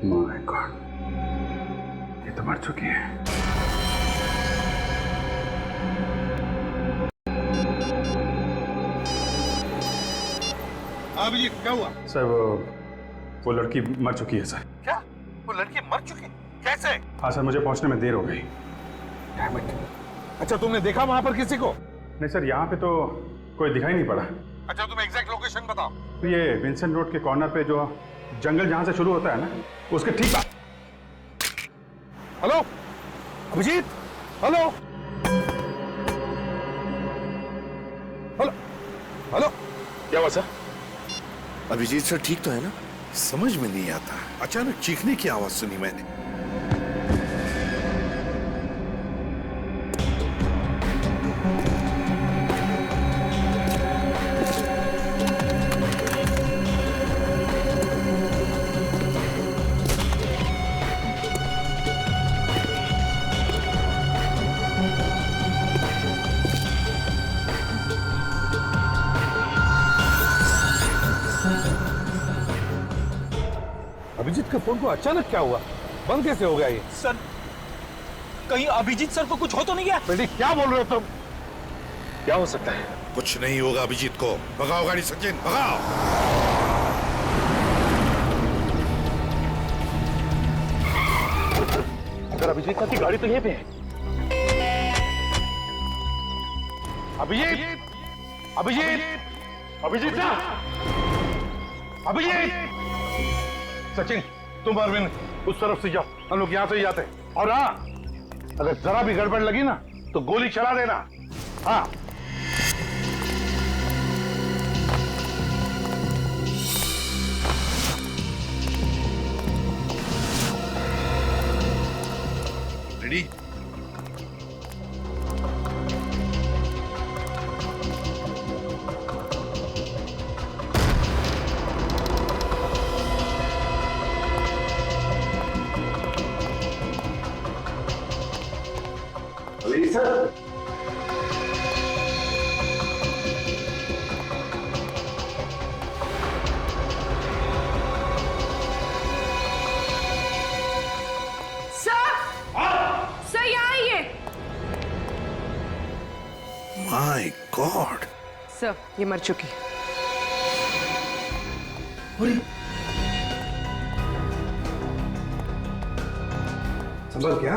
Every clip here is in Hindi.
माय गॉड, ये तो मर चुकी है। अभिजीत क्या हुआ? सर वो लड़की मर चुकी है सर। क्या? वो लड़की मर चुकी? कैसे? हाँ सर, मुझे पहुंचने में देर हो गई। Damn it. अच्छा, तुमने देखा वहां पर किसी को? नहीं सर, यहाँ पे तो कोई दिखाई नहीं पड़ा। अच्छा, तुम एग्जैक्ट लोकेशन बताओ। ये विंसेंट रोड के कॉर्नर पे जो जंगल जहां से शुरू होता है ना, उसके ठीक बाद। Hello Abhijit, hello hello hello, क्या हुआ सर? अभिजीत सर ठीक तो है ना? समझ में नहीं आता, अचानक चीखने की आवाज सुनी मैंने। अभिजीत के फोन को अचानक क्या हुआ? बंद कैसे हो गया ये? सर, कहीं अभिजीत सर को कुछ हो तो नहीं गया? बेटी क्या बोल रहे हो तुम? क्या हो सकता है? कुछ नहीं होगा अभिजीत को। भगाओ गाड़ी सचिन, भगाओ। सर, अभिजीत सर की गाड़ी तो यहीं पे है। अभिजीत, अभिजीत, अभिजीत सर, अभिजीत, सचिन तुम अरविंद उस तरफ से जाओ, हम लोग यहां से ही जाते हैं। और हाँ, अगर जरा भी गड़बड़ लगी ना तो गोली चला देना। हाँ रेडी? सर यहाँ आइए। माय गॉड, सर ये मर चुकी है। संभल क्या?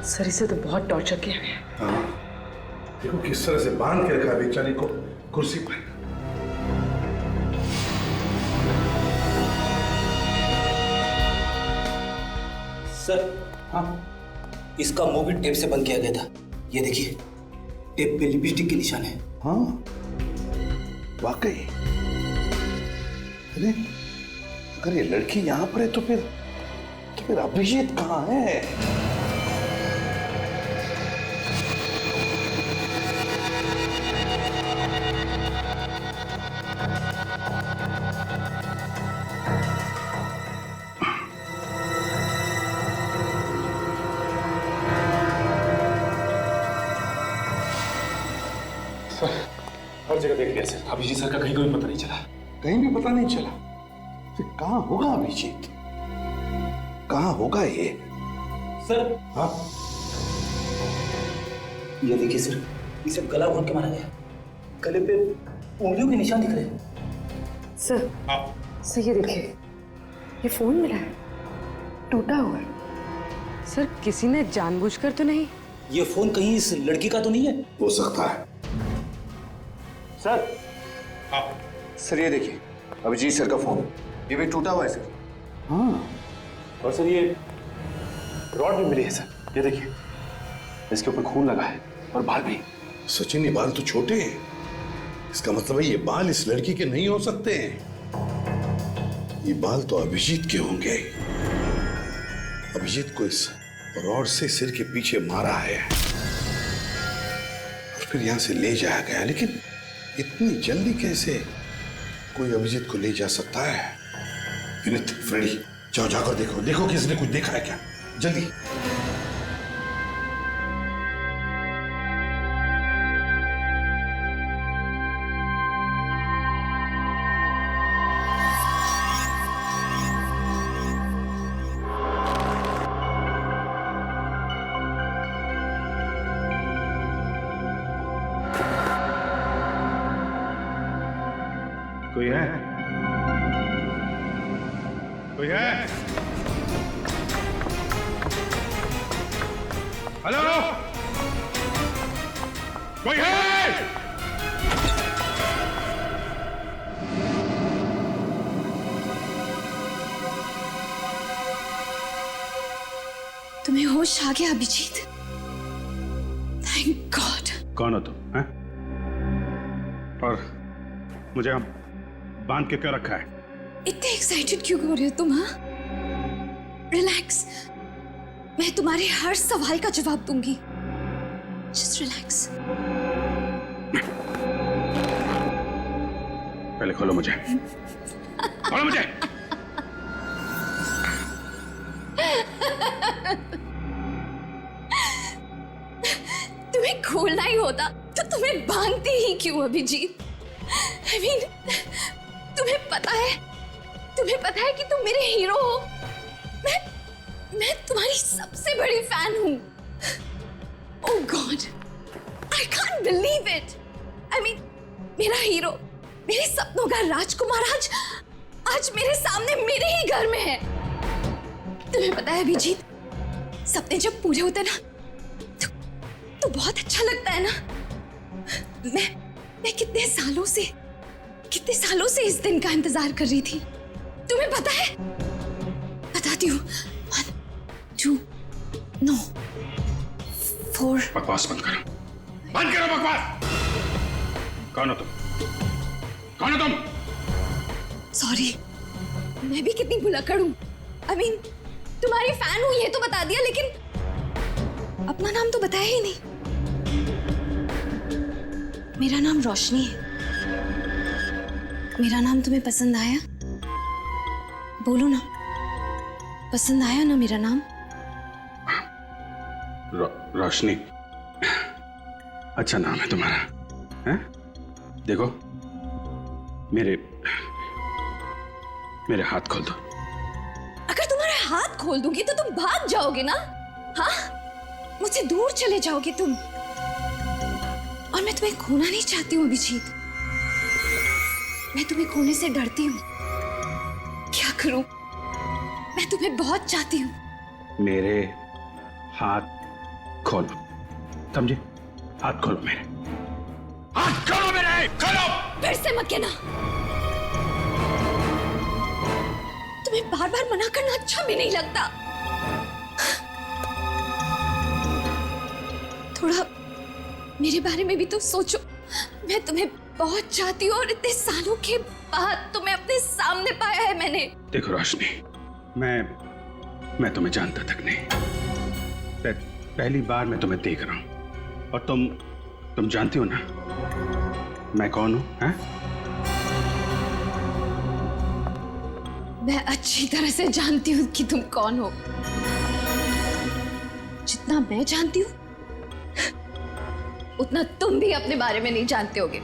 सर इसे तो बहुत टॉर्चर किया है। देखो किस तरह से बांध के रखा है बेचारी को कुर्सी पर। सर, हाँ, इसका मुंह भी टेप से बंद किया गया था। ये देखिए, टेप पे लिपस्टिक के निशान है। हाँ वाकई। अरे अगर ये लड़की यहाँ पर है तो फिर अभिजीत कहाँ है? हर जगह देख लिया सर, अभिजीत सर का कहीं कोई पता नहीं चला। कहीं भी पता नहीं चला। फिर कहाँ होगा अभिजीत? कहाँ होगा ये? सर, हाँ ये देखिए सर, इसे गला घोट के मारा गया। गले पे उंगलियों के निशान दिख रहे हैं। सर, सर ये देखिए, ये फोन मिला है, टूटा हुआ है। सर किसी ने जानबूझकर तो नहीं? ये फोन कहीं इस लड़की का तो नहीं है? हो सकता है। सर, सर ये देखिए, अभिजीत सर का फोन, ये भी टूटा हुआ है सर। हाँ और सर ये रॉड भी मिली है सर, ये देखिए, इसके ऊपर खून लगा है और बाल भी। सचिन, ये बाल तो छोटे हैं, इसका मतलब है ये बाल इस लड़की के नहीं हो सकते हैं। ये बाल तो अभिजीत के होंगे। अभिजीत को इस रॉड से सिर के पीछे मारा है और फिर यहां से ले जाया गया, लेकिन इतनी जल्दी कैसे? कोई अभिजीत को ले जा सकता है? विनीत, फ्रेडी, जाओ जाकर देखो, देखो किसी ने कुछ देखा है क्या, जल्दी। कोई है? कोई है? हेलो, कोई है? तुम्हें होश आ गया अभिजीत? Thank God. कौन हो तुम? हैं? और मुझे हम बांध के क्यों रखा है? इतने एक्साइटेड क्यों हो रहे हो तुम? हाँ, रिलैक्स, मैं तुम्हारे हर सवाल का जवाब दूंगी। Just relax. पहले खोलो मुझे, खोलो मुझे। तुम्हें खोलना ही होता तो तुम्हें बांधती ही क्यों अभिजीत? I mean, तुम्हें पता है कि तुम मेरे हीरो हो। मैं तुम्हारी सबसे बड़ी फैन हूँ। Oh God, I can't believe it. I mean, मेरा हीरो, मेरे सपनों का राजकुमार आज मेरे सामने मेरे ही घर में है। तुम्हें पता है अभिजीत, सपने जब पूरे होते ना तो बहुत अच्छा लगता है ना। मैं कितने सालों से इस दिन का इंतजार कर रही थी। तुम्हें पता है? बताती हूँ। 1, 2, no, 4। बकवास बंद करो, बंद करो बकवास। कौन हो तुम? कौन हो तुम? सॉरी, मैं भी कितनी भुलक्कड़ हूँ। I mean, तुम्हारी फैन हूँ ये तो बता दिया, लेकिन अपना नाम तो बताया ही नहीं। मेरा नाम रोशनी है। मेरा नाम तुम्हें पसंद आया? बोलो ना, पसंद आया ना मेरा नाम? रोशनी, अच्छा नाम है तुम्हारा, हैं? देखो, मेरे हाथ खोल दो। अगर तुम्हारे हाथ खोल दूंगी तो तुम भाग जाओगे ना? हाँ, मुझसे दूर चले जाओगे तुम। और मैं तुम्हें खोना नहीं चाहती हूँ अभिजीत। मैं तुम्हें खोने से डरती हूँ। क्या करूं? मैं तुम्हें बहुत चाहती हूँ। मेरे हाथ खोलो, समझे? हाथ खोलो मेरे, हाथ खोलो मेरे, खोलो। फिर से मत कहना। तुम्हें बार बार मना करना अच्छा भी नहीं लगता। थोड़ा मेरे बारे में भी तो सोचो। मैं तुम्हें बहुत चाहती हूँ और इतने सालों के बाद तुम्हें अपने सामने पाया है मैंने। देखो रोशनी, मैं तुम्हें जानता तक नहीं। पहली बार मैं तुम्हें देख रहा हूं और तुम जानती हो ना मैं कौन हूं? हैं? मैं अच्छी तरह से जानती हूँ कि तुम कौन हो। जितना मैं जानती हूँ उतना तुम भी अपने बारे में नहीं जानते होगे।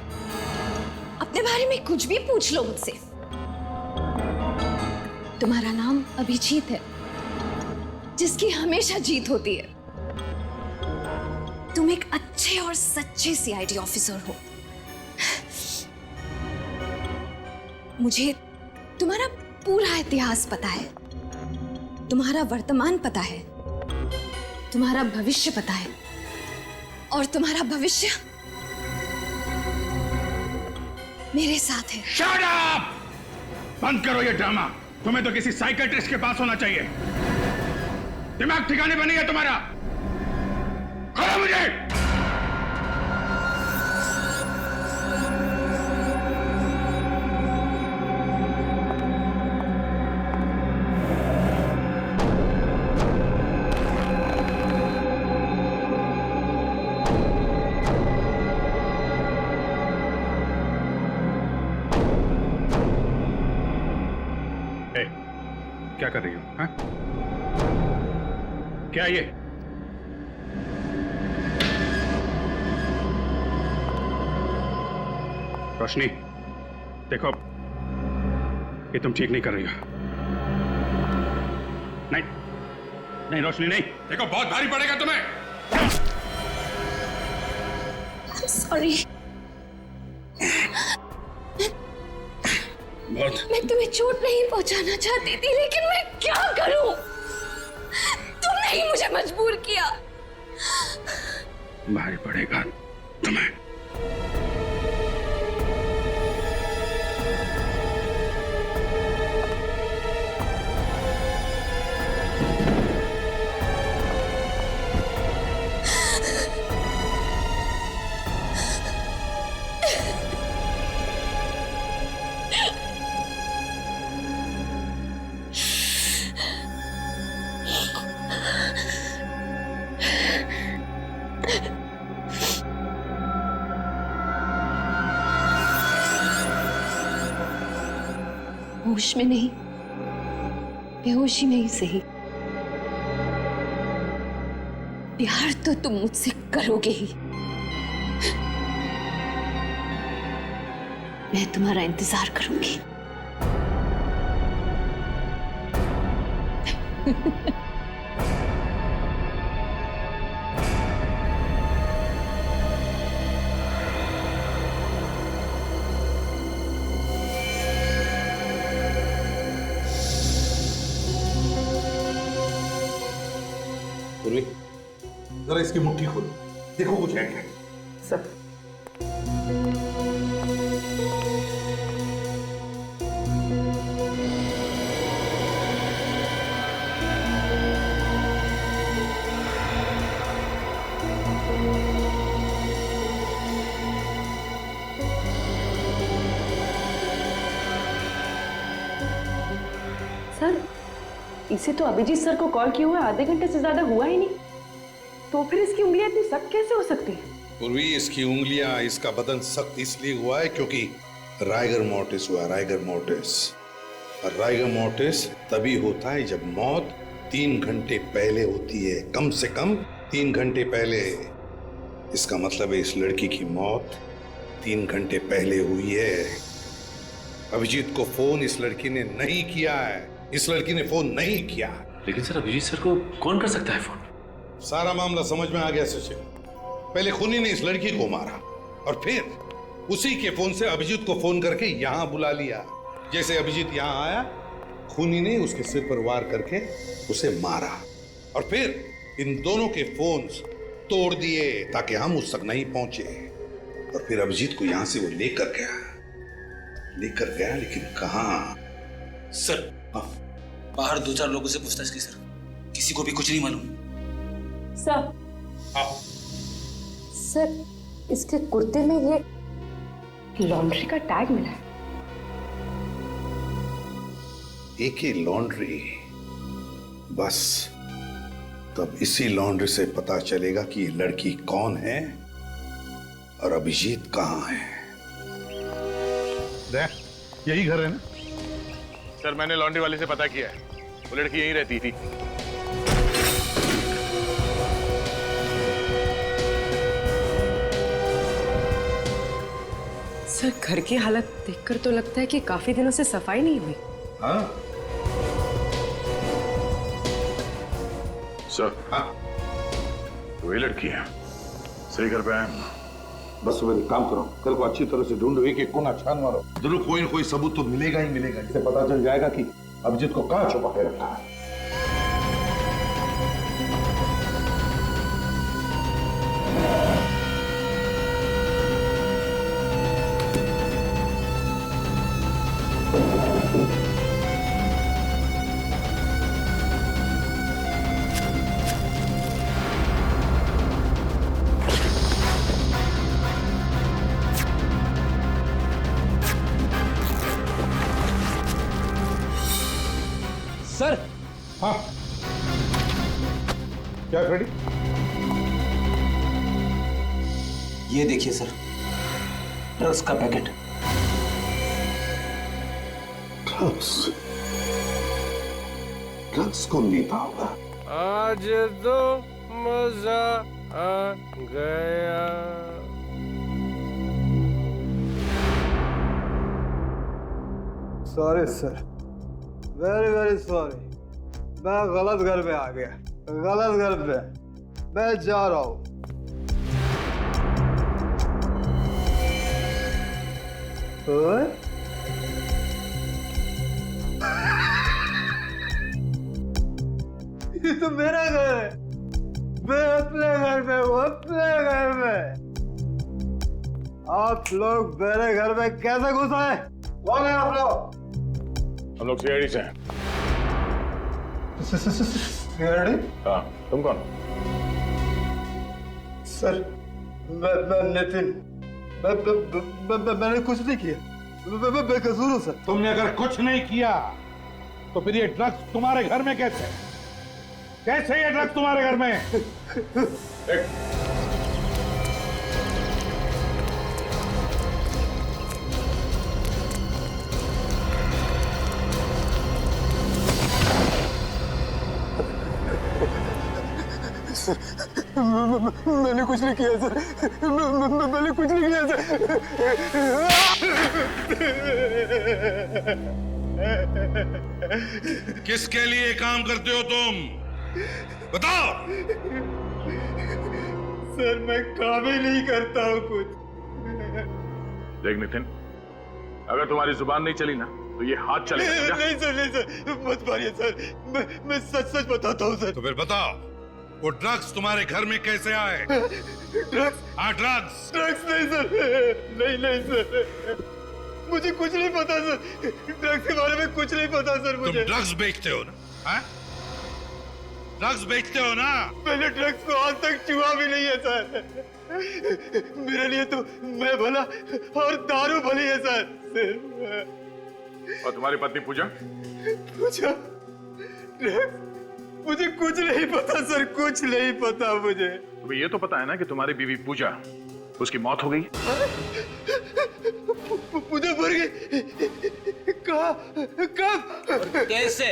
अपने बारे में कुछ भी पूछ लो मुझसे। तुम्हारा नाम अभिजीत है, जिसकी हमेशा जीत होती है। तुम एक अच्छे और सच्चे सीआईडी ऑफिसर हो। मुझे तुम्हारा पूरा इतिहास पता है, तुम्हारा वर्तमान पता है, तुम्हारा भविष्य पता है, और तुम्हारा भविष्य मेरे साथ है। Shut up! बंद करो ये ड्रामा। तुम्हें तो किसी साइकियाट्रिस्ट के पास होना चाहिए। दिमाग ठिकाने पर नहीं है तुम्हारा। खोलो मुझे। क्या कर रही हो? हाँ? क्या ये? रोशनी, देखो, ये तुम ठीक नहीं कर रही हो। नहीं नहीं रोशनी, नहीं, देखो बहुत भारी पड़ेगा तुम्हें। सॉरी, मैं तुम्हें चोट नहीं पहुंचाना चाहती थी, लेकिन मैं क्या करूं? तुमने ही मुझे मजबूर किया। भारी पड़ेगा तुम्हें। होश में नहीं, बेहोशी में ही सही, प्यार तो तुम मुझसे करोगे ही। मैं तुम्हारा इंतजार करूंगी। पूर्वी, जरा इसकी मुट्ठी खोलो, देखो कुछ है क्या? सर, सर, इसे तो अभिजीत सर को कॉल किए हुए आधे घंटे से ज्यादा हुआ ही नहीं, तो फिर इसकी उंगलियां इतनी सख्त कैसे हो सकती है? पूर्वी, इसकी उंगलियां, इसका बदन सख्त इसलिए हुआ है क्योंकि राइगर मोर्टिस हुआ, राइगर मोर्टिस। और राइगर मोर्टिस तभी होता है जब मौत 3 घंटे पहले होती है, कम से कम 3 घंटे पहले। इसका मतलब है इस लड़की की मौत 3 घंटे पहले हुई है। अभिजीत को फोन इस लड़की ने नहीं किया है, इस लड़की ने फोन नहीं किया। लेकिन सर, अभिजीत सर को कौन कर सकता है फोन? सारा मामला समझ में आ गया सचिन। पहले खूनी ने इस लड़की को मारा और फिर उसी के फोन से अभिजीत को फोन करके यहां बुला लिया। जैसे अभिजीत यहां आया, खूनी ने उसके सिर पर वार करके उसे मारा और फिर इन दोनों के फोन्स तोड़ दिए ताकि हम उस तक नहीं पहुंचे। और फिर अभिजीत को यहां से वो लेकर गया, लेकिन कहां? सर, बाहर 2-4 लोगों से पूछताछ की सर, किसी को भी कुछ नहीं मालूम। सर, सर, इसके कुर्ते में ये लॉन्ड्री का टैग मिला है। एक ही लॉन्ड्री? बस तब इसी लॉन्ड्री से पता चलेगा कि ये लड़की कौन है और अभिजीत कहां है। यही घर है ना? सर, मैंने लॉन्ड्री वाले से पता किया है, वो लड़की यहीं रहती थी। सर, घर की हालत देखकर तो लगता है कि काफी दिनों से सफाई नहीं हुई। हाँ? सर, हाँ, वही लड़की है, सही घर पे आए। बस सुबह एक काम करो, कल को अच्छी तरह से ढूंढो, एक कोना छान मारो, जरूर कोई न कोई सबूत तो मिलेगा ही मिलेगा, इससे पता चल जाएगा कि अभिजीत को कहां छुपा के रखा है। सर, हाँ, क्या फ्रेडी? ये देखिए सर, ड्रग्स का पैकेट। ड्रग्स? ड्रग्स कौन देता होगा? आज तो मजा आ गया। Sorry sir, very very sorry. मैं गलत घर पे आ गया, गलत घर पे। मैं जा रहा हूँ। ओए? ये तो मेरा घर है। मैं अपने घर में हूँ, अपने घर में। आप लोग मेरे घर में कैसे घुस आए? कौन है आप लोग? हम लोग सीआईडी से हैं। सीआईडी? हाँ, तुम कौन? सर, मैं नितिन। मैंने कुछ नहीं किया। मैं बेकसूर हूँ सर। तुमने अगर कुछ नहीं किया तो फिर ये ड्रग्स तुम्हारे घर में कैसे? कैसे ये ड्रग्स तुम्हारे घर में? मैंने कुछ नहीं किया सर। मैंने कुछ नहीं किया सर। किसके लिए काम करते हो तुम? बताओ। सर, मैं काम ही नहीं करता हूँ कुछ। देख नितिन, अगर तुम्हारी जुबान नहीं चली ना तो ये हाथ चलेगा। नहीं सर, नहीं सर, मत मारिए सर। मैं सच सच बताता हूँ सर। तो फिर बताओ, वो ड्रग्स तुम्हारे घर में कैसे आए? ड्रग्स? हाँ, ड्रग्स। ड्रग्स नहीं सर, नहीं सर, मुझे कुछ नहीं पता सर। ड्रग्स के बारे में कुछ नहीं पता सर मुझे। तुम ड्रग्स बेचते हो ना? हाँ? ड्रग्स बेचते हो ना? मैंने ड्रग्स को आज तक छुआ भी नहीं है सर। मेरे लिए तो मैं भला और दारू भली है सर। और तुम्हारी पत्नी पूजा? पूजा? ड्रग्स? मुझे कुछ नहीं पता सर, कुछ नहीं पता मुझे। तुम्हें ये तो पता है ना कि तुम्हारी बीवी पूजा, उसकी मौत हो गई? पूजा मर गई? कब? कैसे?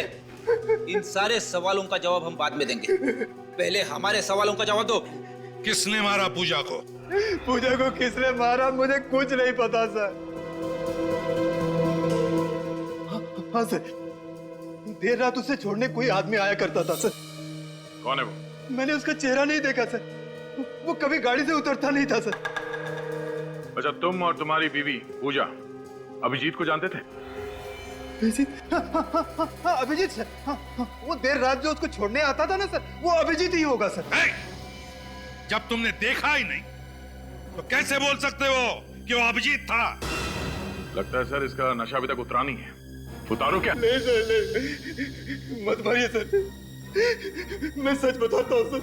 इन सारे सवालों का जवाब हम बाद में देंगे। पहले हमारे सवालों का जवाब दो। किसने मारा पूजा को? पूजा को किसने मारा मुझे कुछ नहीं पता सर। हाँ सर, देर रात उसे छोड़ने कोई आदमी आया करता था सर। कौन है वो? मैंने उसका चेहरा नहीं देखा सर। वो कभी गाड़ी से उतरता नहीं था सर। अच्छा, तुम और तुम्हारी बीवी पूजा अभिजीत को जानते थे? अभिजीत? हाँ, अभिजीत सर। वो देर रात जो उसको छोड़ने आता था ना सर, वो अभिजीत ही होगा सर। जब तुमने देखा ही नहीं तो कैसे बोल सकते हो कि वो अभिजीत था? लगता है सर इसका नशा अभी तक उतरा नहीं है। उतारो क्या? नहीं सर, नहीं, मत मारिए सर। मैं सच बताता हूँ सर।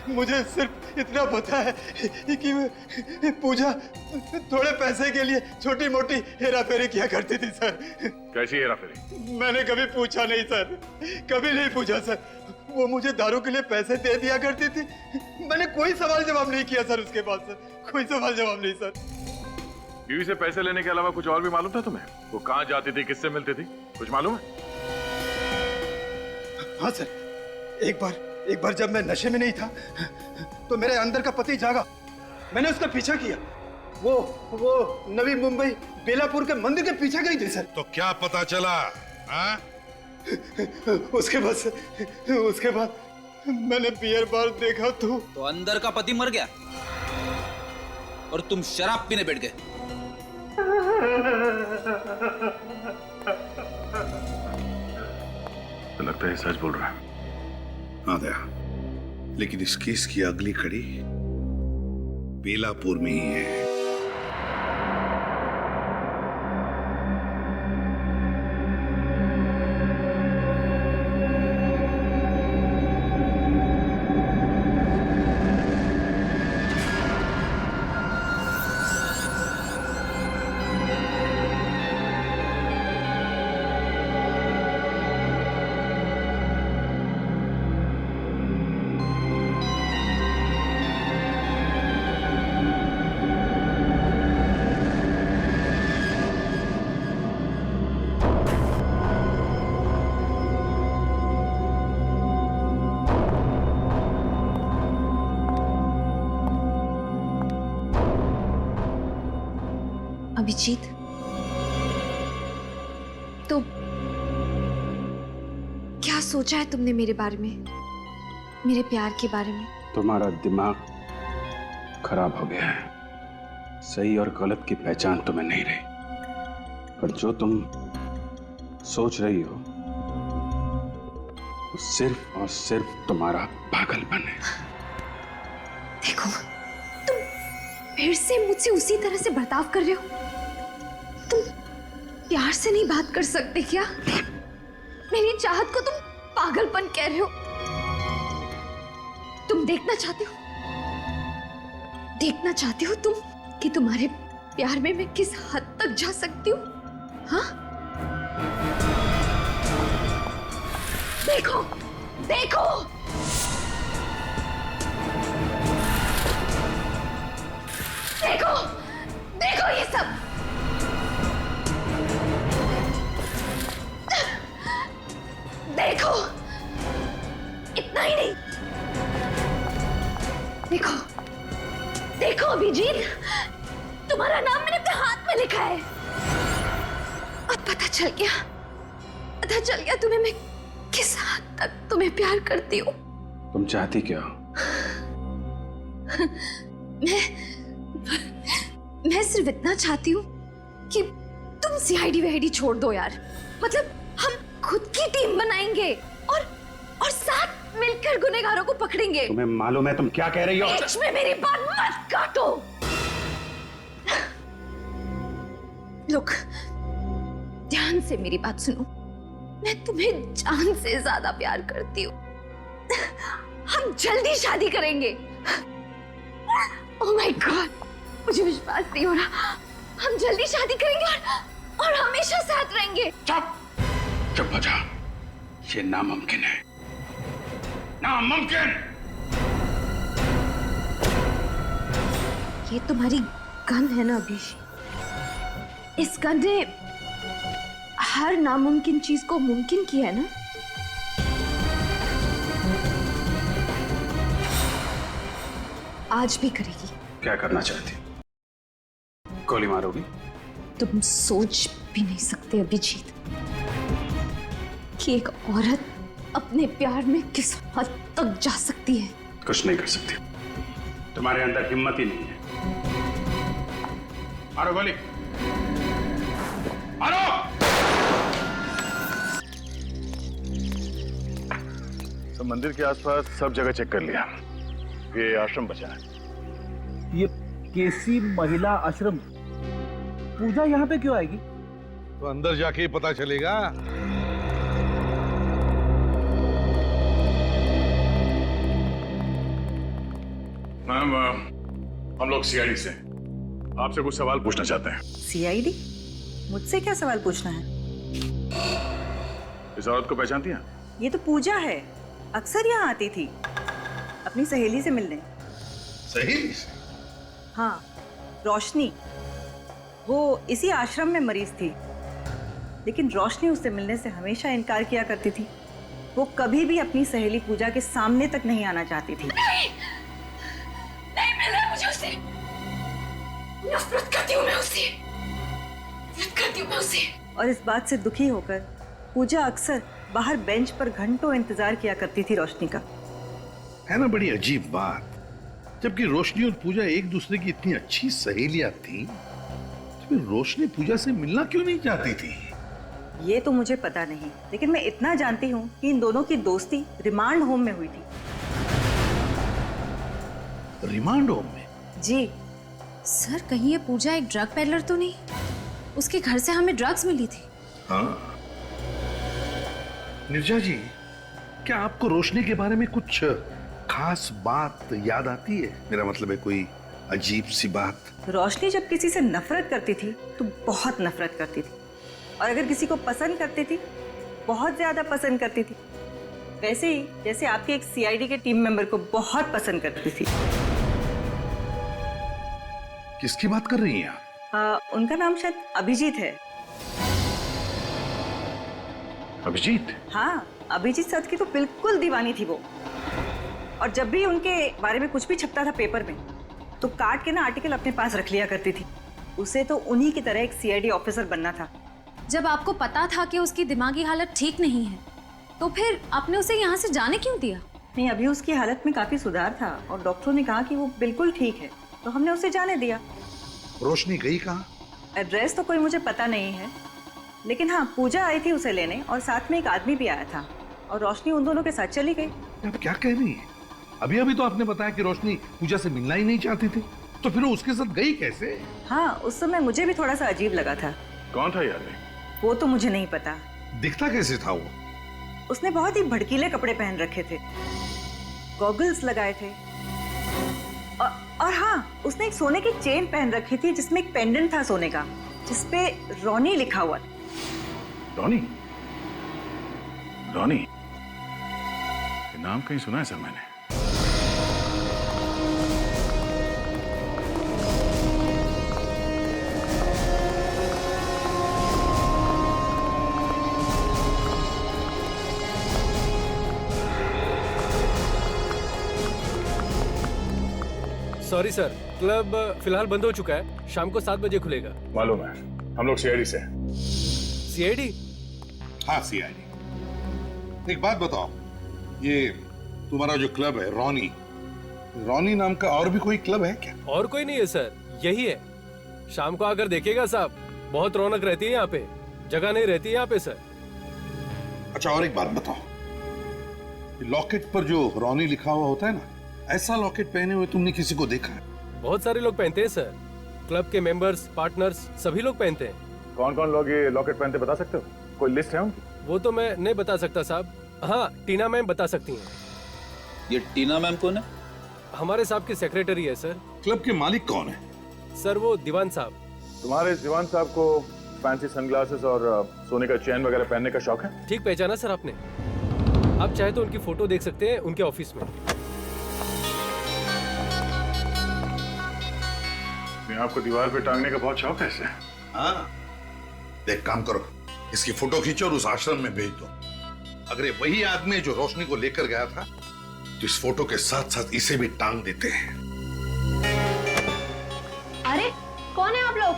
मुझे सिर्फ इतना पता है कि पूजा थोड़े पैसे के लिए छोटी मोटी हेरा फेरी किया करती थी सर। कैसी हेरा फेरी? मैंने कभी पूछा नहीं सर, कभी नहीं पूछा सर। वो मुझे दारू के लिए पैसे दे दिया करती थी। मैंने कोई सवाल जवाब नहीं किया सर उसके बाद सर, कोई सवाल जवाब नहीं सर। बीवी से पैसे लेने के अलावा कुछ और भी मालूम था तुम्हें? वो कहाँ जाती थी, किससे मिलती थी, कुछ मालूम है? हाँ सर, एक बार जब मैं नशे में नहीं था तो मेरे अंदर का पति जागा। मैंने उसका पीछा किया। वो नवी मुंबई बेलापुर के मंदिर के पीछे गई थी सर। तो क्या पता चला? हाँ? उसके बाद मैंने बियर बार देखा तो अंदर का पति मर गया और तुम शराब पीने बैठ गए। तो लगता है सच बोल रहा है। हाँ दया, लेकिन इस केस की अगली कड़ी बेलापुर में ही है। अभिजीत, तो क्या सोचा है तुमने मेरे बारे में, मेरे प्यार के बारे में? तुम्हारा दिमाग खराब हो गया है। सही और गलत की पहचान तुम्हें नहीं रही, पर जो तुम सोच रही हो वो सिर्फ और सिर्फ तुम्हारा पागलपन है। देखो, तुम फिर से मुझसे उसी तरह से बर्ताव कर रहे हो। तुम प्यार से नहीं बात कर सकते क्या? मेरी चाहत को तुम पागलपन कह रहे हो। तुम देखना चाहते हो तुम कि तुम्हारे प्यार में मैं किस हद तक जा सकती हूँ? हाँ, देखो देखो, देखो देखो ये सब। देखो, इतना ही नहीं, देखो देखो अभिजीत, तुम्हारा नाम मैंने अपने हाथ में लिखा है। अब पता चल गया तुम्हें मैं किस हद तक तुम्हें प्यार करती हूँ। तुम चाहती क्या हो? मैं सिर्फ इतना चाहती हूँ कि तुम सीआईडी वीआईडी छोड़ दो यार। मतलब हम खुद की टीम बनाएंगे और साथ मिलकर गुनहगारों को पकड़ेंगे। तुम्हें मालूम है तुम क्या कह रही हो? बीच में मेरी बात मत काटो। लोग, ध्यान से मेरी बात सुनो। मैं तुम्हें जान से ज्यादा प्यार करती हूँ। हम जल्दी शादी करेंगे। ओह माय गॉड, मुझे विश्वास नहीं हो रहा। हम जल्दी शादी करेंगे और हमेशा साथ रहेंगे। चुप हो जा, ये नामुमकिन है, नामुमकिन। ये तुम्हारी गन है ना अभिषेक? इस गन ने हर नामुमकिन चीज को मुमकिन किया है ना? आज भी करेगी। क्या करना चाहती? गोली मारोगी? तुम सोच भी नहीं सकते अभिजीत कि एक औरत अपने प्यार में किस हद तक जा सकती है। कुछ नहीं कर सकती, तुम्हारे अंदर हिम्मत ही नहीं है। मारो गोली, मारो। तो मंदिर के आसपास सब जगह चेक कर लिया, ये आश्रम बचा है। ये केसी महिला आश्रम, पूजा यहाँ पे क्यों आएगी? तो अंदर जाके ही पता चलेगा। मैम, हम लोग सीआईडी से आपसे कुछ सवाल पूछना चाहते हैं। सीआईडी? मुझसे क्या सवाल पूछना है? इस औरत को पहचानती हैं? ये तो पूजा है, अक्सर यहाँ आती थी अपनी सहेली से मिलने। सहेली से? हाँ, रोशनी। वो इसी आश्रम में मरीज थी, लेकिन रोशनी उससे मिलने से हमेशा इनकार किया करती थी। वो कभी भी अपनी सहेली पूजा के सामने तक नहीं आना चाहती थी। नहीं मिल रहा मुझे उससे। नफरत करती हूँ मैं उससे। और इस बात से दुखी होकर पूजा अक्सर बाहर बेंच पर घंटों इंतजार किया करती थी रोशनी का। है ना बड़ी अजीब बात, जबकि रोशनी और पूजा एक दूसरे की इतनी अच्छी सहेलियां थी, तो फिर रोशनी पूजा से मिलना क्यों नहीं चाहती थी? ये तो मुझे पता नहीं, लेकिन मैं इतना जानती हूँ कि इन दोनों की दोस्ती रिमांड होम में हुई थी। रिमांड होम में? जी। सर, कहीं ये पूजा एक ड्रग पेडलर तो नहीं? उसके घर से हमें ड्रग्स मिली थी। हाँ। निर्जा जी, क्या आपको रोशनी के बारे में कुछ खास बात याद आती है? मेरा मतलब है कोई अजीब सी बात। रोशनी जब किसी से नफरत करती थी तो बहुत नफरत करती थी, और अगर किसी को पसंद करती थी बहुत ज्यादा पसंद करती थी। वैसे ही जैसे आपके एक सीआईडी के टीम मेंबर को बहुत पसंद करती थी। किसकी बात कर रही हैं आप? उनका नाम शायद अभिजीत है। अभिजीत? हाँ, अभिजीत सर की तो बिल्कुल दीवानी थी वो। और जब भी उनके बारे में कुछ भी छपता था पेपर में, तो काट के ना आर्टिकल अपने पास रख लिया करती थी। उसे तो उन्हीं की तरह एक सीआईडी ऑफिसर बनना था। जब आपको पता था कि उसकी दिमागी हालत ठीक नहीं है तो फिर आपने उसे यहाँ से जाने क्यों दिया? नहीं, अभी उसकी हालत में काफी सुधार था और डॉक्टरों ने कहा कि वो बिल्कुल ठीक है, तो हमने उसे जाने दिया। रोशनी गई कहाँ? एड्रेस तो कोई मुझे पता नहीं है, लेकिन हाँ, पूजा आई थी उसे लेने और साथ में एक आदमी भी आया था और रोशनी उन दोनों के साथ चली गई। आप क्या कह रही है? अभी अभी तो आपने बताया कि रोशनी पूजा से मिलना ही नहीं चाहती थी, तो फिर वो उसके साथ गई कैसे? हाँ, उस समय मुझे भी थोड़ा सा अजीब लगा था। कौन था यार? वो तो मुझे नहीं पता। दिखता कैसे था वो? उसने बहुत ही भड़कीले कपड़े पहन रखे थे, गॉगल्स लगाए थे और हाँ, उसने एक सोने की चेन पहन रखी थी जिसमें एक पेंडेंट था सोने का, जिसपे रॉनी लिखा हुआ था। रॉनी? रॉनी? ये नाम कहीं सुना है सर मैंने। सॉरी सर, क्लब फिलहाल बंद हो चुका है, शाम को 7 बजे खुलेगा। मालूम है, हम लोग सीआईडी से। सीआईडी? हाँ सीआईडी। एक बात बताओ, ये तुम्हारा जो क्लब है रॉनी, रॉनी नाम का और भी कोई क्लब है क्या? और कोई नहीं है सर, यही है। शाम को आकर देखिएगा साहब, बहुत रौनक रहती है यहाँ पे, जगह नहीं रहती है यहाँ पे सर। अच्छा और एक बात बताओ, लॉकेट पर जो रॉनी लिखा हुआ होता है ना, ऐसा लॉकेट पहने हुए तुमने किसी को देखा है? बहुत सारे लोग पहनते हैं सर, क्लब के मेंबर्स, पार्टनर्स सभी लोग पहनते हैं। कौन कौन लोग ये लॉकेट पहनते बता सकते हो? कोई लिस्ट है उनकी? वो तो मैं नहीं बता सकता साहब। हाँ, टीना मैम बता सकती हैं। ये टीना मैम कौन है? हमारे साहब की सेक्रेटरी है सर। क्लब के मालिक कौन है? सर वो दीवान साहब। तुम्हारे दीवान साहब को फैंसी सनग्लासेस और सोने का चेन वगैरह पहनने का शौक है? ठीक पहचाना सर आपने। आप चाहे तो उनकी फोटो देख सकते हैं उनके ऑफिस में। आपको दीवार पे टांगने का बहुत शौक है इसे? हाँ, देख काम करो, इसकी फोटो खींचो और उस आश्रम में भेज दो। अगर ये वही आदमी जो रोशनी को लेकर गया था, तो इस फोटो के साथ साथ इसे भी टांग देते हैं। अरे कौन है आप लोग?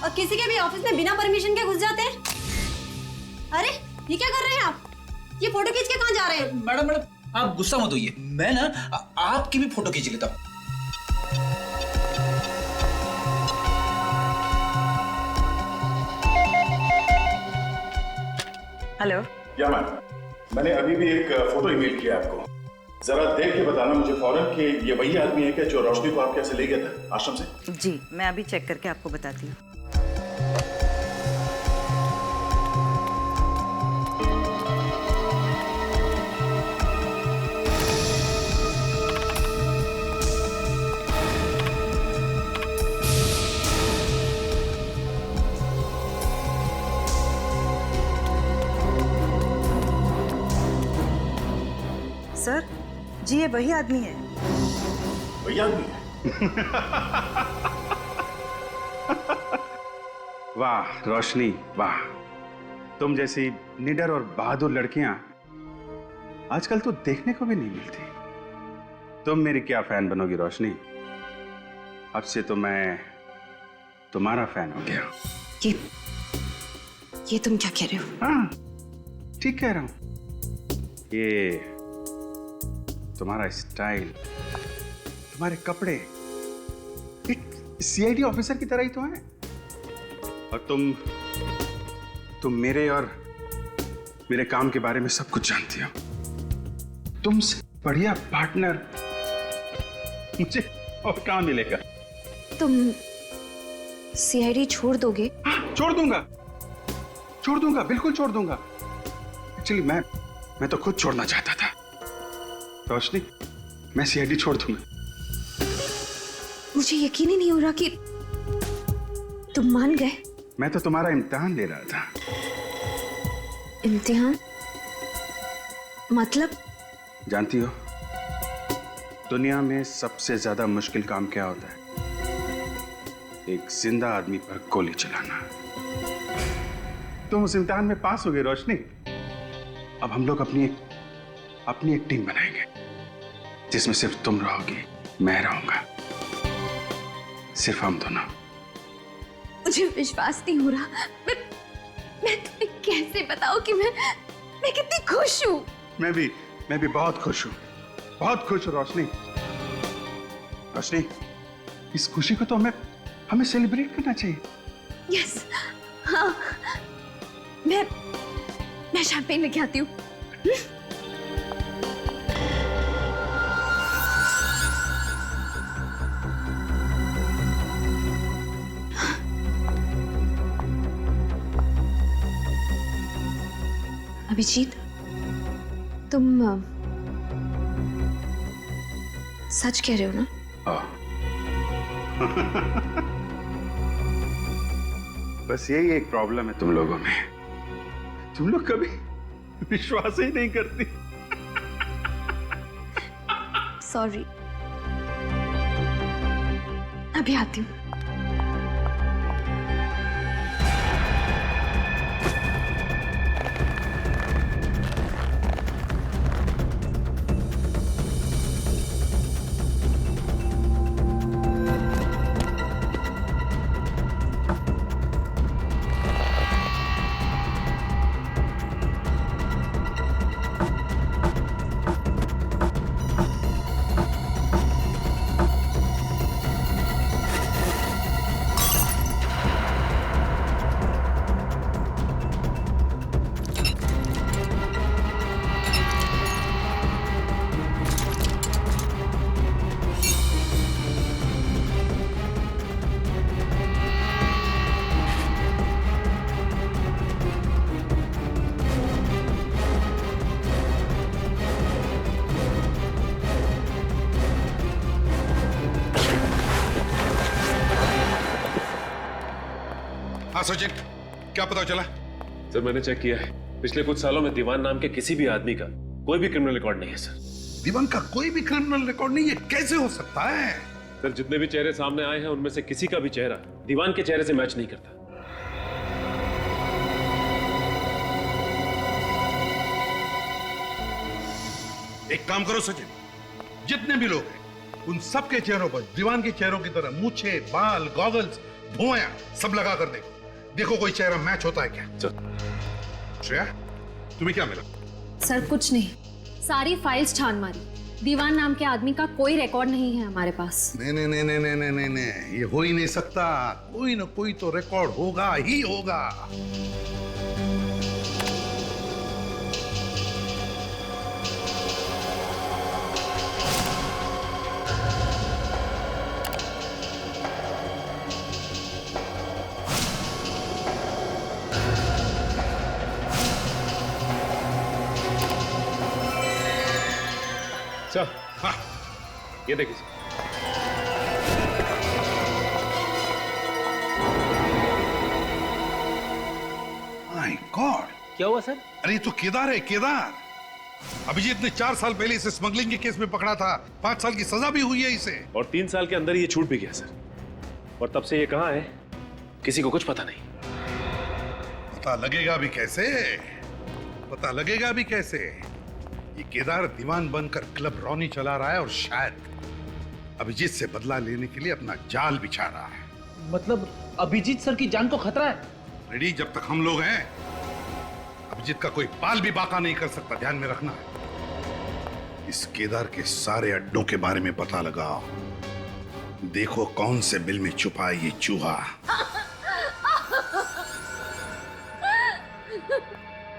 और किसी के भी ऑफिस में बिना परमिशन के घुस जाते हैं? अरे ये क्या कर रहे हैं आप? ये फोटो खींच के कहाँ जा रहे हैं? मैडम आप गुस्सा मत होइए, मैं ना आपकी भी फोटो खींच लेता हूँ। हेलो। या मैम, मैंने अभी भी एक फोटो ईमेल किया आपको, जरा देख के बताना मुझे फौरन कि ये वही आदमी है क्या जो रोशनी को आपके यहाँ से ले गया था आश्रम से? जी, मैं अभी चेक करके आपको बताती हूँ। सर जी, ये वही आदमी है। वही आदमी है? वाह रोशनी वाह, तुम जैसी निडर और बहादुर लड़कियां आजकल तो देखने को भी नहीं मिलती। तुम मेरी क्या फैन बनोगी रोशनी, अब से तो मैं तुम्हारा फैन हो गया। ये तुम क्या कह रहे हो? हाँ ठीक कह रहा हूं। ये तुम्हारा स्टाइल, तुम्हारे कपड़े एक सीआईडी ऑफिसर की तरह ही तो हैं। और तुम मेरे और मेरे काम के बारे में सब कुछ जानती हो। तुमसे बढ़िया पार्टनर मुझे और कहाँ मिलेगा? तुम सीआईडी छोड़ दोगे? छोड़ दूंगा, बिल्कुल छोड़ दूंगा। एक्चुअली मैं तो खुद छोड़ना चाहता था रोशनी, मैं सीआईडी छोड़ दूंगा। मुझे यकीन ही नहीं हो रहा कि तुम मान गए। मैं तो तुम्हारा इम्तिहान ले रहा था। इम्तिहान? मतलब? जानती हो दुनिया में सबसे ज्यादा मुश्किल काम क्या होता है? एक जिंदा आदमी पर गोली चलाना। तुम उस इम्तिहान में पास हो गए रोशनी। अब हम लोग अपनी एक टीम बनाएंगे जिसमें सिर्फ तुम रहोगी, मैं रहूंगा, सिर्फ हम दोनों। मुझे विश्वास नहीं हो रहा। मैं तुम्हें कैसे बताऊं कि मैं कितनी खुश हूँ। मैं भी बहुत खुश हूँ, बहुत खुश हूँ रोशनी। रोशनी, इस खुशी को तो हमें सेलिब्रेट करना चाहिए। यस, हाँ, मैं शैंपेन लेके आती हूँ। अभिजीत, तुम सच कह रहे हो ना? बस यही एक प्रॉब्लम है तुम लोगों में, तुम लोग कभी विश्वास ही नहीं करती। सॉरी, अभी आती हूँ। हाँ सचिन, क्या पता चला? सर मैंने चेक किया है, पिछले कुछ सालों में दीवान नाम के किसी भी आदमी का कोई भी क्रिमिनल रिकॉर्ड नहीं है सर। दीवान का कोई भी क्रिमिनल रिकॉर्ड नहीं, ये कैसे हो सकता है? सर जितने भी चेहरे सामने आए हैं उनमें से किसी का भी चेहरा दीवान के चेहरे से मैच नहीं करता। एक काम करो सचिन, जितने भी लोग हैं उन सबके चेहरों पर दीवान के चेहरों की तरह मूछे, बाल, गॉगल्स, भुआया सब लगा कर देखो कोई चेहरा मैच होता है क्या। श्रेया, तुम्हें क्या मिला? सर कुछ नहीं, सारी फाइल्स छान मारी, दीवान नाम के आदमी का कोई रिकॉर्ड नहीं है हमारे पास। नहीं, ये हो ही नहीं सकता, कोई ना कोई तो रिकॉर्ड होगा ही होगा। सर, हाँ, ये देखिए सर। माय गॉड, क्या हुआ सर? अरे ये तो केदार है, केदार। अभिजीत ने 4 साल पहले इसे स्मगलिंग के केस में पकड़ा था, 5 साल की सजा भी हुई है इसे। और 3 साल के अंदर ये छूट भी गया सर, और तब से ये कहाँ है किसी को कुछ पता नहीं। पता लगेगा भी कैसे? पता लगेगा भी कैसे? ये केदार दीवान बनकर क्लब रॉनी चला रहा है और शायद अभिजीत से बदला लेने के लिए अपना जाल बिछा रहा है। मतलब अभिजीत सर की जान को खतरा है? रेडी, जब तक हम लोग हैं अभिजीत का कोई बाल भी बाका नहीं कर सकता, ध्यान में रखना है। इस केदार के सारे अड्डों के बारे में पता लगाओ, देखो कौन से बिल में छुपा है ये चूहा।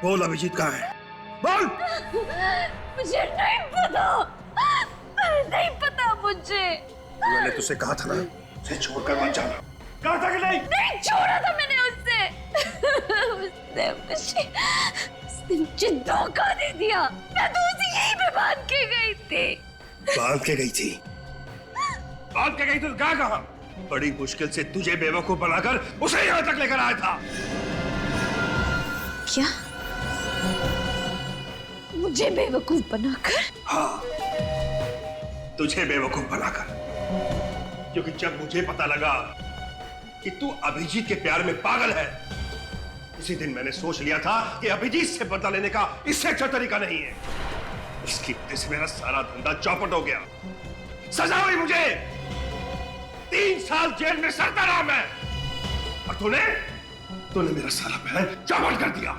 बोल अभिजीत कहाँ है? बोल। मुझे नहीं पता, नहीं पता मुझे। मैंने तुझसे कहा था ना, उसे छोड़कर मत जाना। कहा था कि नहीं? नहीं छोड़ा था मैंने उससे। उसने मुझे धोखा दे दिया। मैं तो उसे यहीं पे बांध के गई थी। बांध के गई थी? बांध के गई तो कहाँ? बड़ी मुश्किल से तुझे बेवकूफ बनाकर उसे यहाँ तक लेकर आया था। क्या? मुझे बेवकूफ बनाकर? हाँ, तुझे बेवकूफ बनाकर। क्योंकि जब मुझे पता लगा कि तू अभिजीत के प्यार में पागल है, उसी दिन मैंने सोच लिया था कि अभिजीत से बदला लेने का इससे अच्छा तरीका नहीं है। उसकी वजह से मेरा सारा धंधा चौपट हो गया। सजा हुई मुझे, 3 साल जेल में सड़ता रहा मैं। और तूने मेरा सारा प्लान चौपट कर दिया।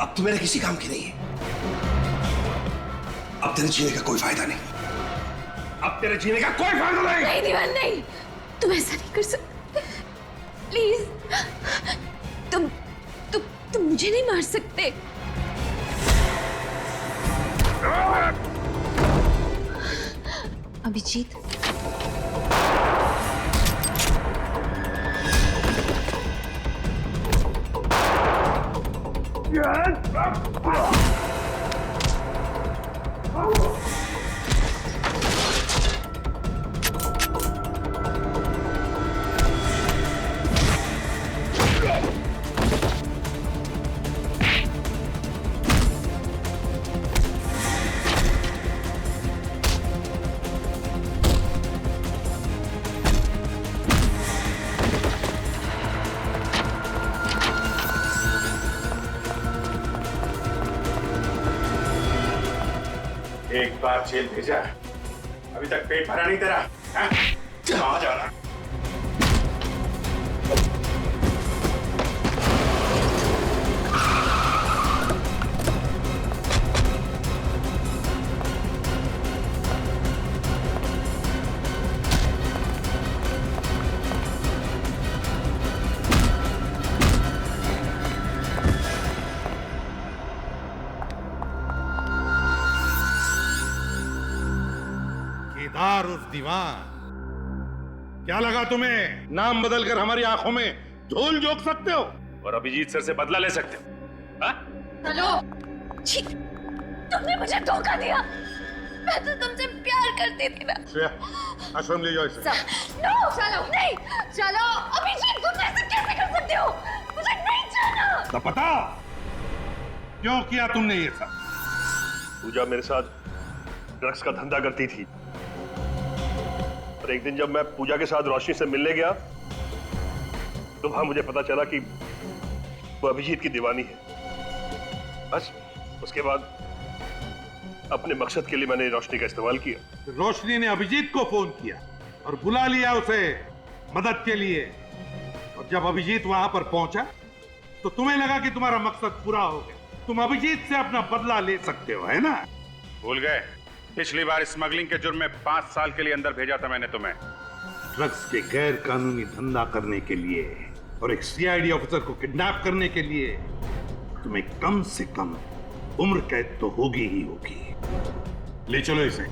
अब तू मेरे किसी काम की नहीं है। अब तेरे जीने का कोई फायदा नहीं। अब तेरे जीने का कोई फायदा नहीं। नहीं दीवान नहीं, तुम ऐसा नहीं कर सकते। प्लीज, तुम मुझे नहीं मार सकते। अभिजीत, एक बार जेल भेजा, अभी तक पेट भरा नहीं तेरा? कहाँ जा रहा? उस दीवान, क्या लगा तुम्हें नाम बदलकर हमारी आंखों में धूल झोंक सकते हो और अभिजीत सर से बदला ले सकते हो? चलो, छी, तुमने मुझे धोखा दिया। मैं तो तुमसे प्यार करती थी ना। श्रेया, आश्रम ले जाओ इसे। नो, चलो नहीं, चलो। अभिजीत, तुम ऐसे कैसे कर सकते हो? मुझे नहीं जाना। तो पता क्यों किया तुमने ये सब? पूजा मेरे साथ ड्रग्स का धंधा करती थी और एक दिन जब मैं पूजा के साथ रोशनी से मिलने गया तो वहां मुझे पता चला कि वो अभिजीत की दीवानी है। बस उसके बाद अपने मकसद के लिए मैंने रोशनी का इस्तेमाल किया। रोशनी ने अभिजीत को फोन किया और बुला लिया उसे मदद के लिए, और जब अभिजीत वहां पर पहुंचा तो तुम्हें लगा कि तुम्हारा मकसद पूरा हो गया, तुम अभिजीत से अपना बदला ले सकते हो, है ना? भूल गए? पिछली बार स्मगलिंग के जुर्म में 5 साल के लिए अंदर भेजा था मैंने तुम्हें। ड्रग्स के गैर कानूनी धंधा करने के लिए और एक सीआईडी ऑफिसर को किडनैप करने के लिए तुम्हें कम से कम उम्र कैद तो होगी ही होगी। ले चलो इसे।